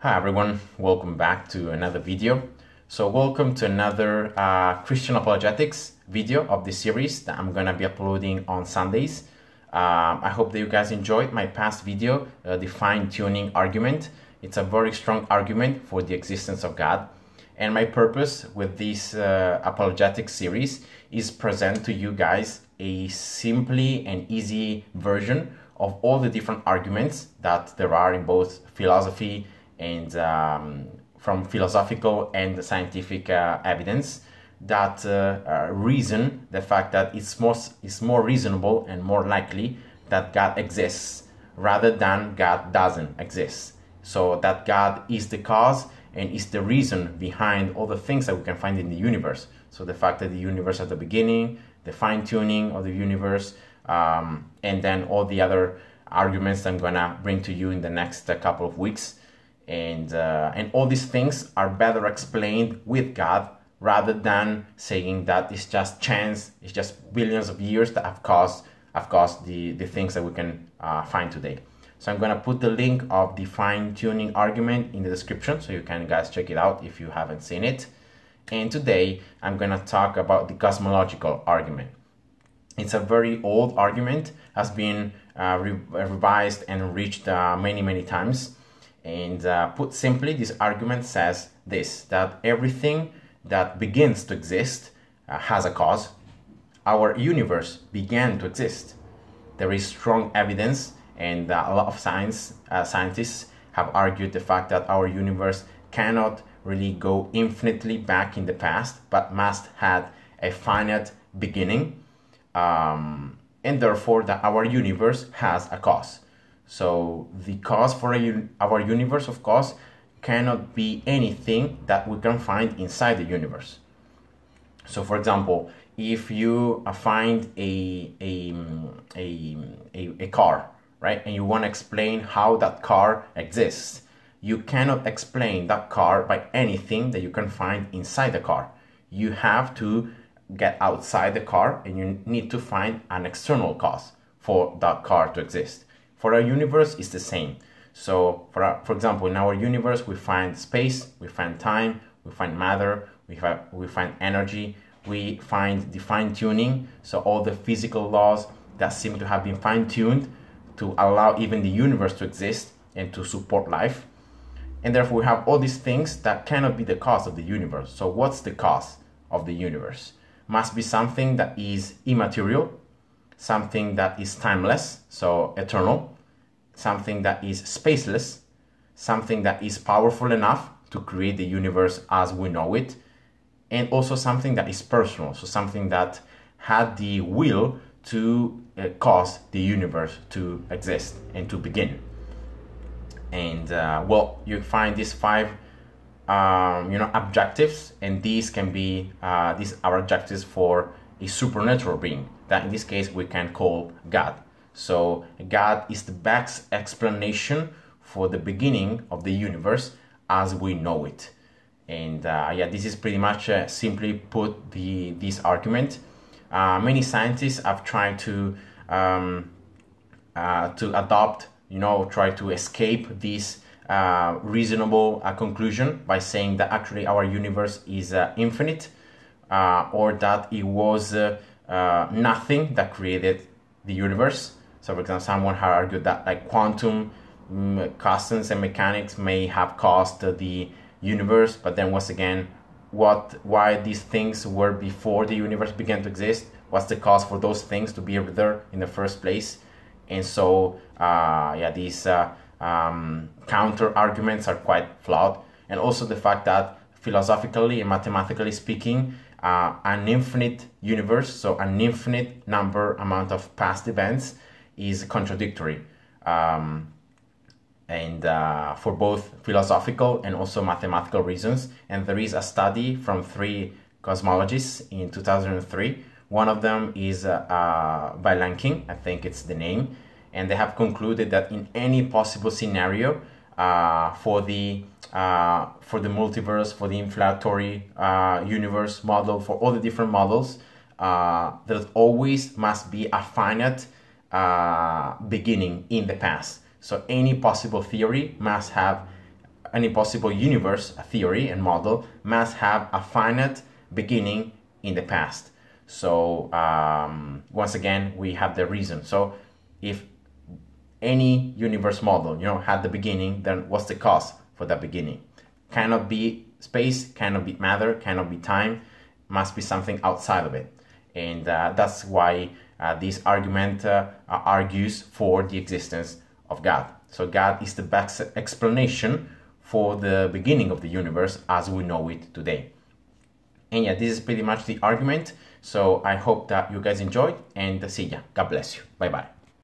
Hi everyone, welcome back to another video. So welcome to another Christian Apologetics video of this series that I'm gonna be uploading on Sundays. I hope that you guys enjoyed my past video, the fine-tuning argument. It's a very strong argument for the existence of God. And my purpose with this apologetic series is present to you guys a simply and easy version of all the different arguments that there are in both philosophy and from philosophical and scientific evidence that reason the fact that it's more reasonable and more likely that God exists rather than God doesn't exist. So that God is the cause and is the reason behind all the things that we can find in the universe. So the fact that the universe at the beginning, the fine-tuning of the universe, and then all the other arguments I'm gonna bring to you in the next couple of weeks. And all these things are better explained with God rather than saying that it's just chance, it's just billions of years that have caused the things that we can find today. So I'm going to put the link of the fine-tuning argument in the description so you can guys check it out if you haven't seen it. And today I'm going to talk about the cosmological argument. It's a very old argument, has been revised and enriched many times. And put simply, this argument says this, that everything that begins to exist has a cause. Our universe began to exist. There is strong evidence, and a lot of scientists have argued the fact that our universe cannot really go infinitely back in the past, but must have a finite beginning, and therefore that our universe has a cause. So the cause for our universe, of course, cannot be anything that we can find inside the universe. So, for example, if you find a car, right, and you want to explain how that car exists, you cannot explain that car by anything that you can find inside the car. You have to get outside the car, and you need to find an external cause for that car to exist. For our universe, it's the same. So, for example, in our universe, we find space, we find time, we find matter, we find energy, we find the fine-tuning, so all the physical laws that seem to have been fine-tuned to allow even the universe to exist and to support life. And therefore, we have all these things that cannot be the cause of the universe. So what's the cause of the universe? Must be something that is immaterial, something that is timeless, so eternal, something that is spaceless, something that is powerful enough to create the universe as we know it, and also something that is personal, so something that had the will to cause the universe to exist and to begin. And well, you find these five objectives, and these can be these are objectives for a supernatural being that in this case we can call God. So God is the best explanation for the beginning of the universe as we know it. And yeah, this is pretty much simply put this argument. Many scientists have tried to adopt, try to escape this reasonable conclusion by saying that actually our universe is infinite, or that it was nothing that created the universe. So for example, someone had argued that like quantum constants and mechanics may have caused the universe, but then once again, why these things were before the universe began to exist? What's the cause for those things to be there in the first place? And so yeah, these counter arguments are quite flawed. And also the fact that philosophically and mathematically speaking, an infinite universe, so an infinite amount of past events, is contradictory, and for both philosophical and also mathematical reasons. And there is a study from 3 cosmologists in 2003. One of them is by Lanking, I think it's the name, and they have concluded that in any possible scenario for the multiverse, for the inflationary universe model, for all the different models, there always must be a finite beginning in the past. So any possible theory must have any possible universe theory and model must have a finite beginning in the past. So once again, we have the reason. So if any universe model, had the beginning, then what's the cause for that beginning? Cannot be space, cannot be matter, cannot be time, must be something outside of it. And that's why this argument argues for the existence of God. So God is the best explanation for the beginning of the universe as we know it today. And yeah, this is pretty much the argument. So I hope that you guys enjoyed, and see ya. God bless you. Bye bye.